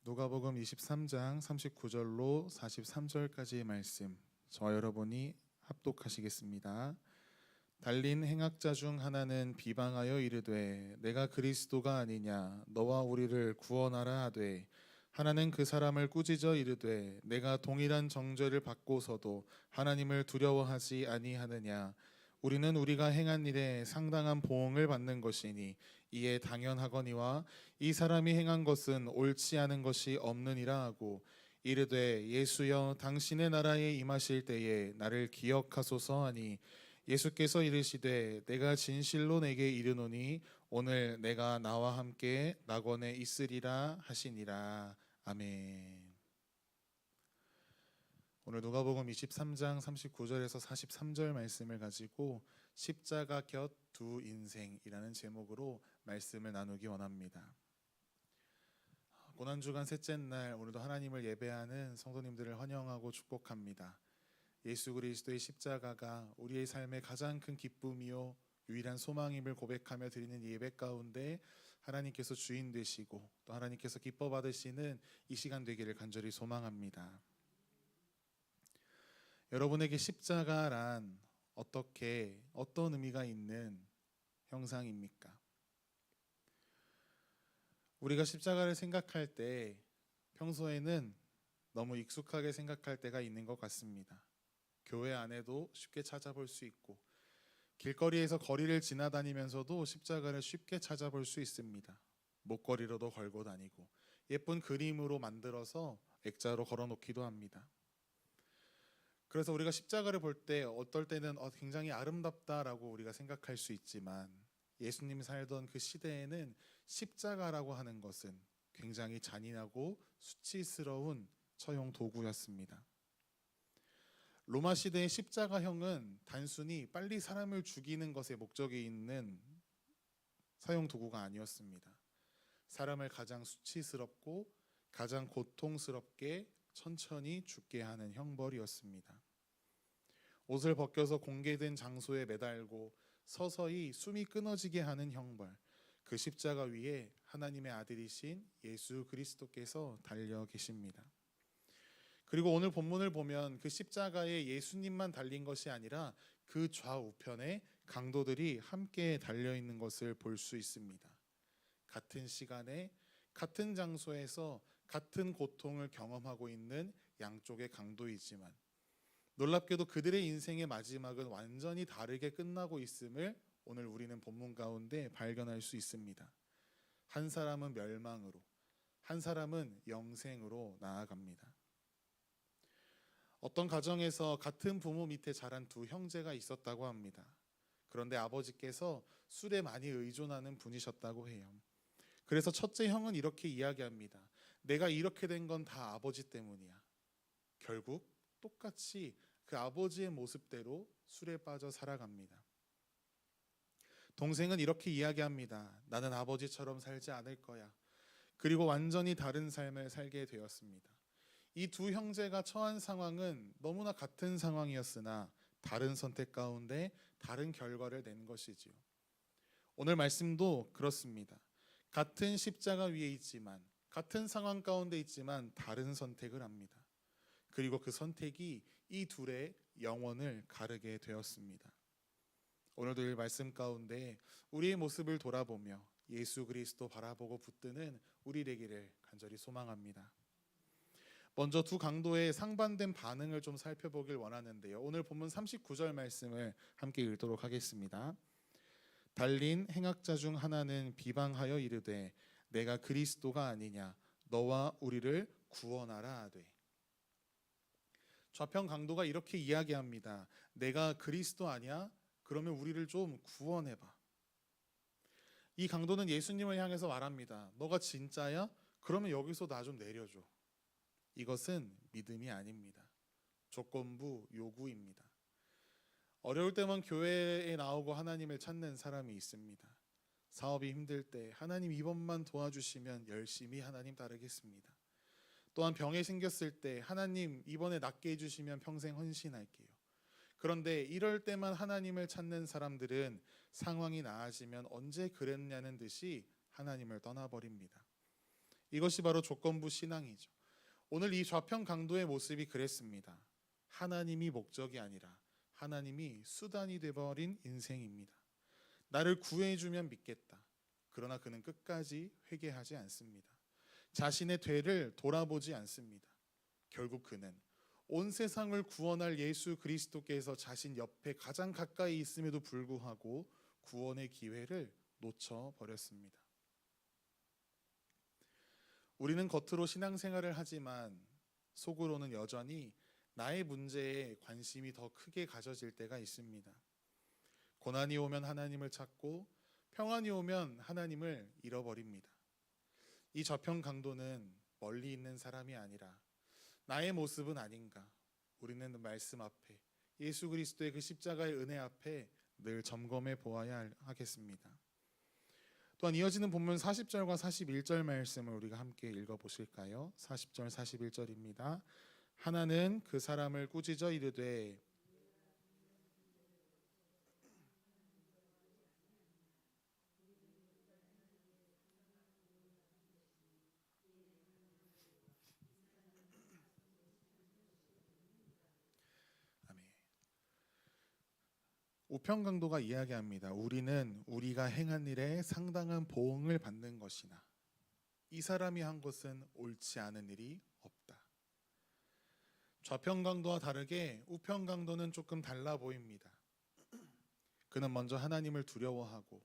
누가복음 23장 39절로 43절까지의 말씀, 저와 여러분이 합독하시겠습니다. 달린 행악자 중 하나는 비방하여 이르되 내가 그리스도가 아니냐 너와 우리를 구원하라 하되, 하나는 그 사람을 꾸짖어 이르되 내가 동일한 정죄를 받고서도 하나님을 두려워하지 아니하느냐. 우리는 우리가 행한 일에 상당한 보응을 받는 것이니 이에 당연하거니와 이 사람이 행한 것은 옳지 않은 것이 없느니라 하고, 이르되 예수여 당신의 나라에 임하실 때에 나를 기억하소서 하니, 예수께서 이르시되 내가 진실로 내게 이르노니 오늘 내가 나와 함께 낙원에 있으리라 하시니라. 아멘. 오늘 누가복음 23장 39절에서 43절 말씀을 가지고 십자가 곁 두 인생이라는 제목으로 말씀을 나누기 원합니다. 고난주간 셋째 날, 오늘도 하나님을 예배하는 성도님들을 환영하고 축복합니다. 예수 그리스도의 십자가가 우리의 삶의 가장 큰 기쁨이요 유일한 소망임을 고백하며 드리는 예배 가운데 하나님께서 주인 되시고 또 하나님께서 기뻐 받으시는 이 시간 되기를 간절히 소망합니다. 여러분에게 십자가란 어떤 의미가 있는 형상입니까? 우리가 십자가를 생각할 때 평소에는 너무 익숙하게 생각할 때가 있는 것 같습니다. 교회 안에도 쉽게 찾아볼 수 있고, 길거리에서 거리를 지나다니면서도 십자가를 쉽게 찾아볼 수 있습니다. 목걸이로도 걸고 다니고 예쁜 그림으로 만들어서 액자로 걸어놓기도 합니다. 그래서 우리가 십자가를 볼 때 어떨 때는 굉장히 아름답다라고 우리가 생각할 수 있지만, 예수님이 살던 그 시대에는 십자가라고 하는 것은 굉장히 잔인하고 수치스러운 처형 도구였습니다. 로마 시대의 십자가형은 단순히 빨리 사람을 죽이는 것에 목적이 있는 사형 도구가 아니었습니다. 사람을 가장 수치스럽고 가장 고통스럽게 천천히 죽게 하는 형벌이었습니다. 옷을 벗겨서 공개된 장소에 매달고 서서히 숨이 끊어지게 하는 형벌, 그 십자가 위에 하나님의 아들이신 예수 그리스도께서 달려 계십니다. 그리고 오늘 본문을 보면 그 십자가에 예수님만 달린 것이 아니라 그 좌우편에 강도들이 함께 달려 있는 것을 볼 수 있습니다. 같은 시간에 같은 장소에서 같은 고통을 경험하고 있는 양쪽의 강도이지만, 놀랍게도 그들의 인생의 마지막은 완전히 다르게 끝나고 있음을 오늘 우리는 본문 가운데 발견할 수 있습니다. 한 사람은 멸망으로, 한 사람은 영생으로 나아갑니다. 어떤 가정에서 같은 부모 밑에 자란 두 형제가 있었다고 합니다. 그런데 아버지께서 술에 많이 의존하는 분이셨다고 해요. 그래서 첫째 형은 이렇게 이야기합니다. 내가 이렇게 된 건 다 아버지 때문이야. 결국 똑같이 그 아버지의 모습대로 술에 빠져 살아갑니다. 동생은 이렇게 이야기합니다. 나는 아버지처럼 살지 않을 거야. 그리고 완전히 다른 삶을 살게 되었습니다. 이 두 형제가 처한 상황은 너무나 같은 상황이었으나 다른 선택 가운데 다른 결과를 낸 것이지요. 오늘 말씀도 그렇습니다. 같은 십자가 위에 있지만, 같은 상황 가운데 있지만 다른 선택을 합니다. 그리고 그 선택이 이 둘의 영혼을 가르게 되었습니다. 오늘도 이 말씀 가운데 우리의 모습을 돌아보며 예수 그리스도 바라보고 붙드는 우리 되기를 간절히 소망합니다. 먼저 두 강도의 상반된 반응을 좀 살펴보길 원하는데요. 오늘 본문 39절 말씀을 함께 읽도록 하겠습니다. 달린 행악자 중 하나는 비방하여 이르되 내가 그리스도가 아니냐 너와 우리를 구원하라 하되. 좌편 강도가 이렇게 이야기합니다. 내가 그리스도 아니야? 그러면 우리를 좀 구원해봐. 이 강도는 예수님을 향해서 말합니다. 너가 진짜야? 그러면 여기서 나 좀 내려줘. 이것은 믿음이 아닙니다. 조건부 요구입니다. 어려울 때만 교회에 나오고 하나님을 찾는 사람이 있습니다. 사업이 힘들 때 하나님 이번만 도와주시면 열심히 하나님 따르겠습니다. 또한 병에 생겼을 때 하나님 이번에 낫게 해주시면 평생 헌신할게요. 그런데 이럴 때만 하나님을 찾는 사람들은 상황이 나아지면 언제 그랬냐는 듯이 하나님을 떠나버립니다. 이것이 바로 조건부 신앙이죠. 오늘 이 좌편 강도의 모습이 그랬습니다. 하나님이 목적이 아니라 하나님이 수단이 되어버린 인생입니다. 나를 구해주면 믿겠다. 그러나 그는 끝까지 회개하지 않습니다. 자신의 죄를 돌아보지 않습니다. 결국 그는 온 세상을 구원할 예수 그리스도께서 자신 옆에 가장 가까이 있음에도 불구하고 구원의 기회를 놓쳐버렸습니다. 우리는 겉으로 신앙생활을 하지만 속으로는 여전히 나의 문제에 관심이 더 크게 가져질 때가 있습니다. 고난이 오면 하나님을 찾고 평안이 오면 하나님을 잃어버립니다. 이 저편 강도는 멀리 있는 사람이 아니라 나의 모습은 아닌가. 우리는 말씀 앞에 예수 그리스도의 그 십자가의 은혜 앞에 늘 점검해 보아야 하겠습니다. 또한 이어지는 본문 40절과 41절 말씀을 우리가 함께 읽어보실까요? 40절 41절입니다. 하나는 그 사람을 꾸짖어 이르되 아멘. 우편강도가 이야기합니다. 우리는 우리가 행한 일에 상당한 보응을 받는 것이나 이 사람이 한 것은 옳지 않은 일이 없다. 좌편강도와 다르게 우편강도는 조금 달라 보입니다. 그는 먼저 하나님을 두려워하고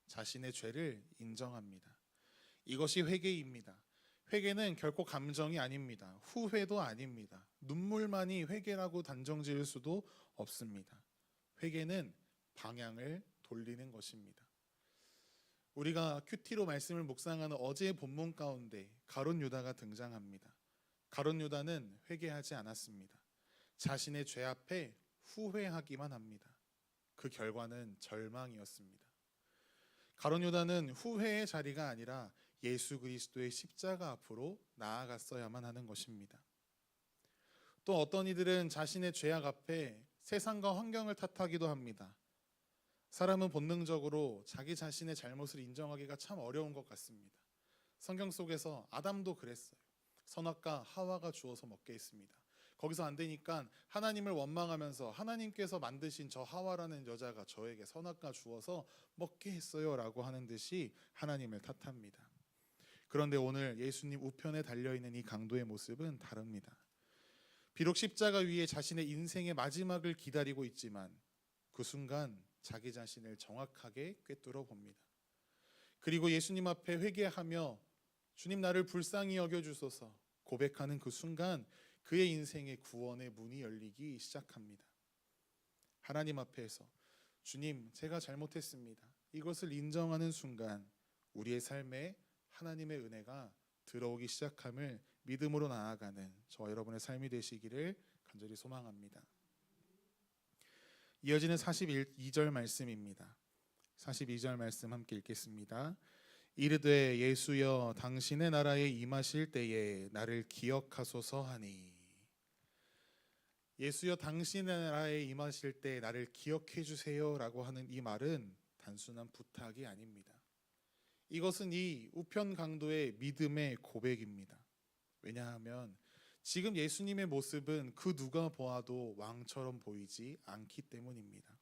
자신의 죄를 인정합니다. 이것이 회개입니다. 회개는 결코 감정이 아닙니다. 후회도 아닙니다. 눈물만이 회개라고 단정 지을 수도 없습니다. 회개는 방향을 돌리는 것입니다. 우리가 큐티로 말씀을 묵상하는 어제의 본문 가운데 가룟 유다가 등장합니다. 가룟 유다는 회개하지 않았습니다. 자신의 죄 앞에 후회하기만 합니다. 그 결과는 절망이었습니다. 가룟 유다는 후회의 자리가 아니라 예수 그리스도의 십자가 앞으로 나아갔어야만 하는 것입니다. 또 어떤 이들은 자신의 죄악 앞에 세상과 환경을 탓하기도 합니다. 사람은 본능적으로 자기 자신의 잘못을 인정하기가 참 어려운 것 같습니다. 성경 속에서 아담도 그랬어요. 선악과 하와가 주어서 먹게 했습니다. 거기서 안 되니까 하나님을 원망하면서 하나님께서 만드신 저 하와라는 여자가 저에게 선악과 주어서 먹게 했어요 라고 하는 듯이 하나님을 탓합니다. 그런데 오늘 예수님 우편에 달려있는 이 강도의 모습은 다릅니다. 비록 십자가 위에 자신의 인생의 마지막을 기다리고 있지만 그 순간 자기 자신을 정확하게 꿰뚫어 봅니다. 그리고 예수님 앞에 회개하며 주님 나를 불쌍히 여겨주소서 고백하는 그 순간 그의 인생의 구원의 문이 열리기 시작합니다. 하나님 앞에서 주님 제가 잘못했습니다. 이것을 인정하는 순간 우리의 삶에 하나님의 은혜가 들어오기 시작함을 믿음으로 나아가는 저와 여러분의 삶이 되시기를 간절히 소망합니다. 이어지는 42절 말씀입니다. 42절 말씀 함께 읽겠습니다. 이르되 예수여 당신의 나라에 임하실 때에 나를 기억하소서 하니. 예수여 당신의 나라에 임하실 때 나를 기억해 주세요 라고 하는 이 말은 단순한 부탁이 아닙니다. 이것은 이 우편 강도의 믿음의 고백입니다. 왜냐하면 지금 예수님의 모습은 그 누가 보아도 왕처럼 보이지 않기 때문입니다.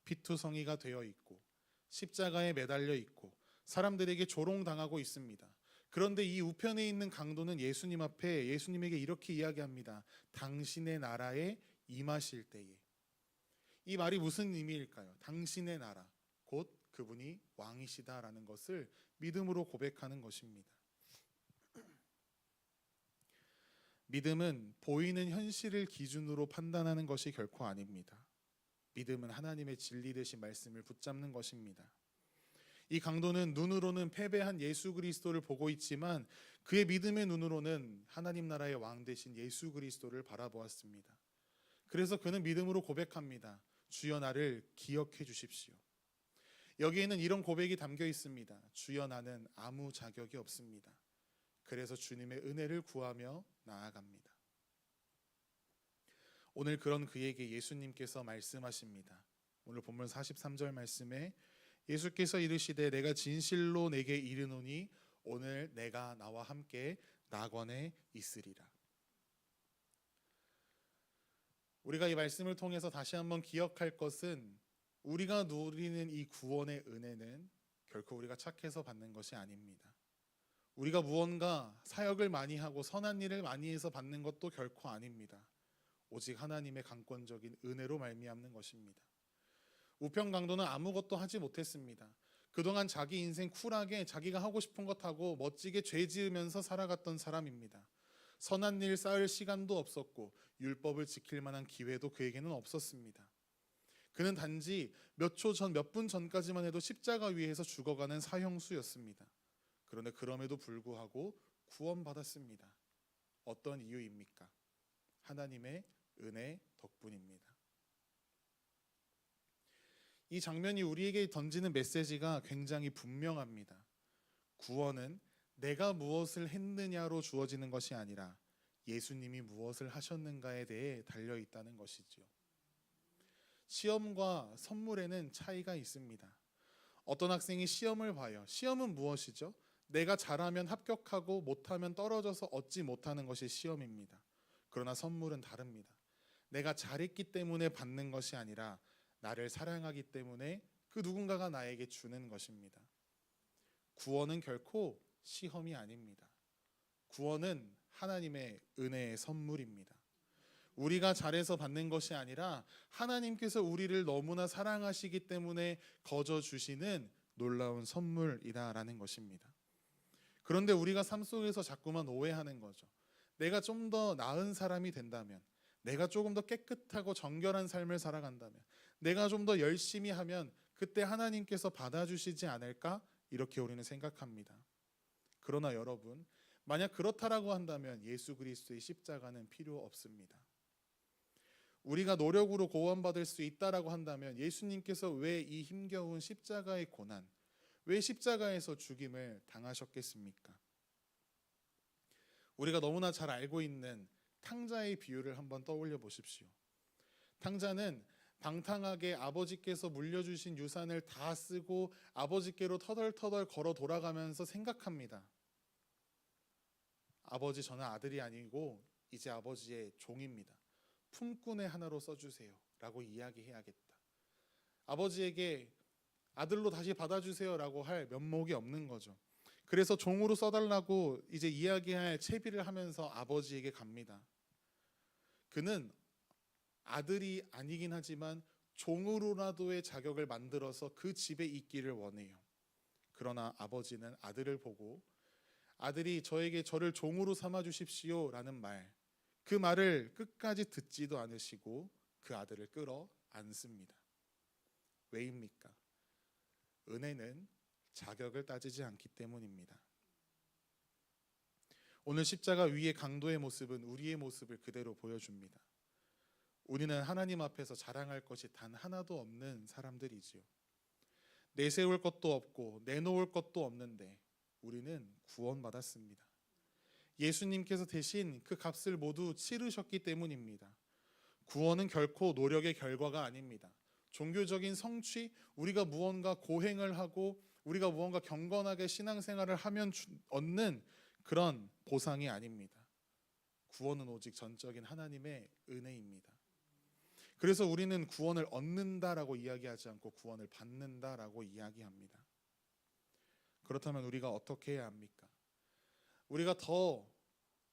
피투성이가 되어 있고 십자가에 매달려 있고 사람들에게 조롱당하고 있습니다. 그런데 이 우편에 있는 강도는 예수님 앞에 예수님에게 이렇게 이야기합니다. 당신의 나라에 임하실 때에. 이 말이 무슨 의미일까요? 당신의 나라, 곧 그분이 왕이시다라는 것을 믿음으로 고백하는 것입니다. 믿음은 보이는 현실을 기준으로 판단하는 것이 결코 아닙니다. 믿음은 하나님의 진리 되신 말씀을 붙잡는 것입니다. 이 강도는 눈으로는 패배한 예수 그리스도를 보고 있지만 그의 믿음의 눈으로는 하나님 나라의 왕 되신 예수 그리스도를 바라보았습니다. 그래서 그는 믿음으로 고백합니다. 주여 나를 기억해 주십시오. 여기에는 이런 고백이 담겨 있습니다. 주여 나는 아무 자격이 없습니다. 그래서 주님의 은혜를 구하며 나아갑니다. 오늘 그런 그에게 예수님께서 말씀하십니다. 오늘 본문 43절 말씀에 예수께서 이르시되 내가 진실로 내게 이르노니 오늘 내가 나와 함께 낙원에 있으리라. 우리가 이 말씀을 통해서 다시 한번 기억할 것은 우리가 누리는 이 구원의 은혜는 결코 우리가 착해서 받는 것이 아닙니다. 우리가 무언가 사역을 많이 하고 선한 일을 많이 해서 받는 것도 결코 아닙니다. 오직 하나님의 강권적인 은혜로 말미암는 것입니다. 우평강도는 아무것도 하지 못했습니다. 그동안 자기 인생 쿨하게 자기가 하고 싶은 것 하고 멋지게 죄 지으면서 살아갔던 사람입니다. 선한 일 쌓을 시간도 없었고 율법을 지킬 만한 기회도 그에게는 없었습니다. 그는 단지 몇 초 전, 몇 분 전까지만 해도 십자가 위에서 죽어가는 사형수였습니다. 그런데 그럼에도 불구하고 구원받았습니다. 어떤 이유입니까? 하나님의 은혜 덕분입니다. 이 장면이 우리에게 던지는 메시지가 굉장히 분명합니다. 구원은 내가 무엇을 했느냐로 주어지는 것이 아니라 예수님이 무엇을 하셨는가에 대해 달려 있다는 것이지요. 시험과 선물에는 차이가 있습니다. 어떤 학생이 시험을 봐요. 시험은 무엇이죠? 내가 잘하면 합격하고 못하면 떨어져서 얻지 못하는 것이 시험입니다. 그러나 선물은 다릅니다. 내가 잘했기 때문에 받는 것이 아니라 나를 사랑하기 때문에 그 누군가가 나에게 주는 것입니다. 구원은 결코 시험이 아닙니다. 구원은 하나님의 은혜의 선물입니다. 우리가 잘해서 받는 것이 아니라 하나님께서 우리를 너무나 사랑하시기 때문에 거저 주시는 놀라운 선물이다라는 것입니다. 그런데 우리가 삶 속에서 자꾸만 오해하는 거죠. 내가 좀 더 나은 사람이 된다면, 내가 조금 더 깨끗하고 정결한 삶을 살아간다면, 내가 좀 더 열심히 하면 그때 하나님께서 받아주시지 않을까? 이렇게 우리는 생각합니다. 그러나 여러분, 만약 그렇다라고 한다면 예수 그리스도의 십자가는 필요 없습니다. 우리가 노력으로 구원받을 수 있다라고 한다면 예수님께서 왜 이 힘겨운 십자가의 고난, 왜 십자가에서 죽임을 당하셨겠습니까? 우리가 너무나 잘 알고 있는 탕자의 비유를 한번 떠올려 보십시오. 탕자는 방탕하게 아버지께서 물려주신 유산을 다 쓰고 아버지께로 터덜터덜 걸어 돌아가면서 생각합니다. 아버지, 저는 아들이 아니고 이제 아버지의 종입니다. 품꾼의 하나로 써주세요 라고 이야기해야겠다. 아버지에게 아들로 다시 받아주세요 라고 할 면목이 없는 거죠. 그래서 종으로 써달라고 이제 이야기할 채비를 하면서 아버지에게 갑니다. 그는 아들이 아니긴 하지만 종으로라도의 자격을 만들어서 그 집에 있기를 원해요. 그러나 아버지는 아들을 보고 아들이 저를 종으로 삼아 주십시오 라는 말, 그 말을 끝까지 듣지도 않으시고 그 아들을 끌어 안습니다. 왜입니까? 은혜는 자격을 따지지 않기 때문입니다. 오늘 십자가 위의 강도의 모습은 우리의 모습을 그대로 보여줍니다. 우리는 하나님 앞에서 자랑할 것이 단 하나도 없는 사람들이지요. 내세울 것도 없고 내놓을 것도 없는데 우리는 구원받았습니다. 예수님께서 대신 그 값을 모두 치르셨기 때문입니다. 구원은 결코 노력의 결과가 아닙니다. 종교적인 성취, 우리가 무언가 고행을 하고 우리가 무언가 경건하게 신앙생활을 하면 얻는 그런 보상이 아닙니다. 구원은 오직 전적인 하나님의 은혜입니다. 그래서 우리는 구원을 얻는다라고 이야기하지 않고 구원을 받는다라고 이야기합니다. 그렇다면 우리가 어떻게 해야 합니까? 우리가 더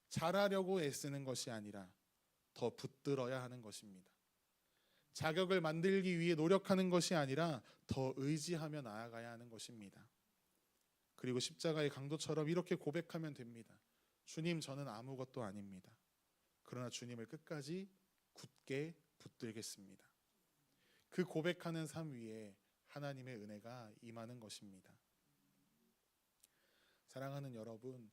잘하려고 애쓰는 것이 아니라 더 붙들어야 하는 것입니다. 자격을 만들기 위해 노력하는 것이 아니라 더 의지하며 나아가야 하는 것입니다. 그리고 십자가의 강도처럼 이렇게 고백하면 됩니다. 주님, 저는 아무것도 아닙니다. 그러나 주님을 끝까지 굳게 붙들겠습니다. 그 고백하는 삶 위에 하나님의 은혜가 임하는 것입니다. 사랑하는 여러분,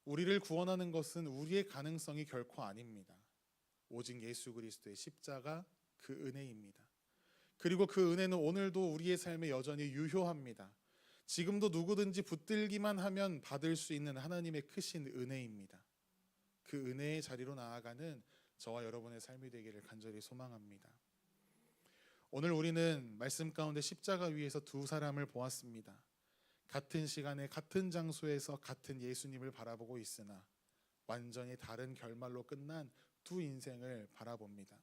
우리를 구원하는 것은 우리의 가능성이 결코 아닙니다. 오직 예수 그리스도의 십자가, 그 은혜입니다. 그리고 그 은혜는 오늘도 우리의 삶에 여전히 유효합니다. 지금도 누구든지 붙들기만 하면 받을 수 있는 하나님의 크신 은혜입니다. 그 은혜의 자리로 나아가는 저와 여러분의 삶이 되기를 간절히 소망합니다. 오늘 우리는 말씀 가운데 십자가 위에서 두 사람을 보았습니다. 같은 시간에 같은 장소에서 같은 예수님을 바라보고 있으나 완전히 다른 결말로 끝난 두 인생을 바라봅니다.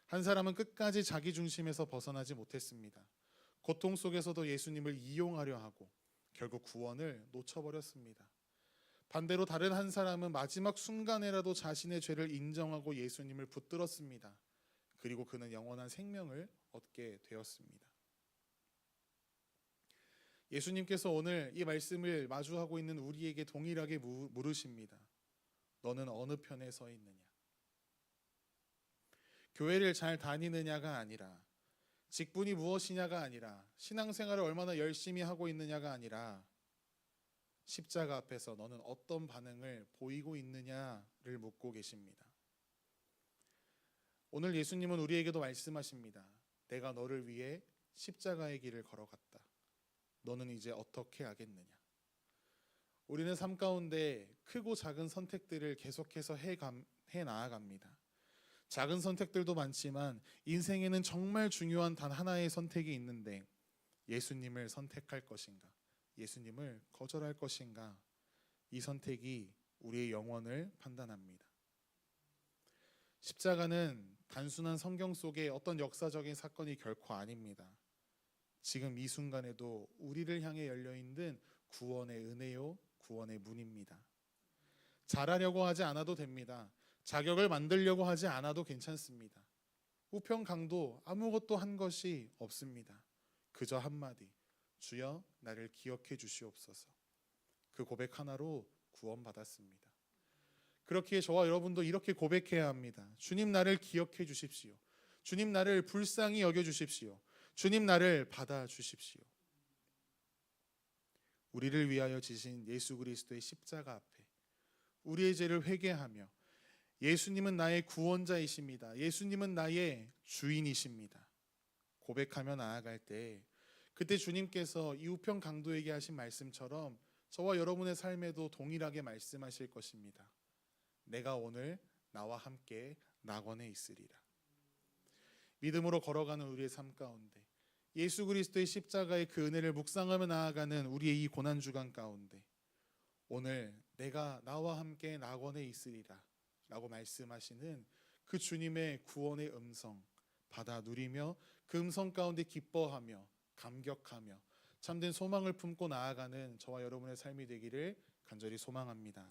한 사람은 끝까지 자기 중심에서 벗어나지 못했습니다. 고통 속에서도 예수님을 이용하려 하고 결국 구원을 놓쳐버렸습니다. 반대로 다른 한 사람은 마지막 순간에라도 자신의 죄를 인정하고 예수님을 붙들었습니다. 그리고 그는 영원한 생명을 얻게 되었습니다. 예수님께서 오늘 이 말씀을 마주하고 있는 우리에게 동일하게 물으십니다. 너는 어느 편에 서 있느냐? 교회를 잘 다니느냐가 아니라, 직분이 무엇이냐가 아니라, 신앙생활을 얼마나 열심히 하고 있느냐가 아니라, 십자가 앞에서 너는 어떤 반응을 보이고 있느냐를 묻고 계십니다. 오늘 예수님은 우리에게도 말씀하십니다. 내가 너를 위해 십자가의 길을 걸어갔다. 너는 이제 어떻게 하겠느냐? 우리는 삶 가운데 크고 작은 선택들을 계속해서 해 나아갑니다. 작은 선택들도 많지만 인생에는 정말 중요한 단 하나의 선택이 있는데, 예수님을 선택할 것인가, 예수님을 거절할 것인가, 이 선택이 우리의 영혼을 판단합니다. 십자가는 단순한 성경 속의 어떤 역사적인 사건이 결코 아닙니다. 지금 이 순간에도 우리를 향해 열려있는 구원의 은혜요, 구원의 문입니다. 잘하려고 하지 않아도 됩니다. 자격을 만들려고 하지 않아도 괜찮습니다. 우편 강도 아무것도 한 것이 없습니다. 그저 한마디, 주여 나를 기억해 주시옵소서. 그 고백 하나로 구원받았습니다. 그렇기에 저와 여러분도 이렇게 고백해야 합니다. 주님 나를 기억해 주십시오. 주님 나를 불쌍히 여겨 주십시오. 주님 나를 받아 주십시오. 우리를 위하여 지신 예수 그리스도의 십자가 앞에 우리의 죄를 회개하며 예수님은 나의 구원자이십니다. 예수님은 나의 주인이십니다. 고백하며 나아갈 때 그때 주님께서 이 우편 강도에게 하신 말씀처럼 저와 여러분의 삶에도 동일하게 말씀하실 것입니다. 내가 오늘 나와 함께 낙원에 있으리라. 믿음으로 걸어가는 우리의 삶 가운데 예수 그리스도의 십자가의 그 은혜를 묵상하며 나아가는 우리의 이 고난주간 가운데 오늘 내가 나와 함께 낙원에 있으리라 라고 말씀하시는 그 주님의 구원의 음성 받아 누리며 그 음성 가운데 기뻐하며 감격하며 참된 소망을 품고 나아가는 저와 여러분의 삶이 되기를 간절히 소망합니다.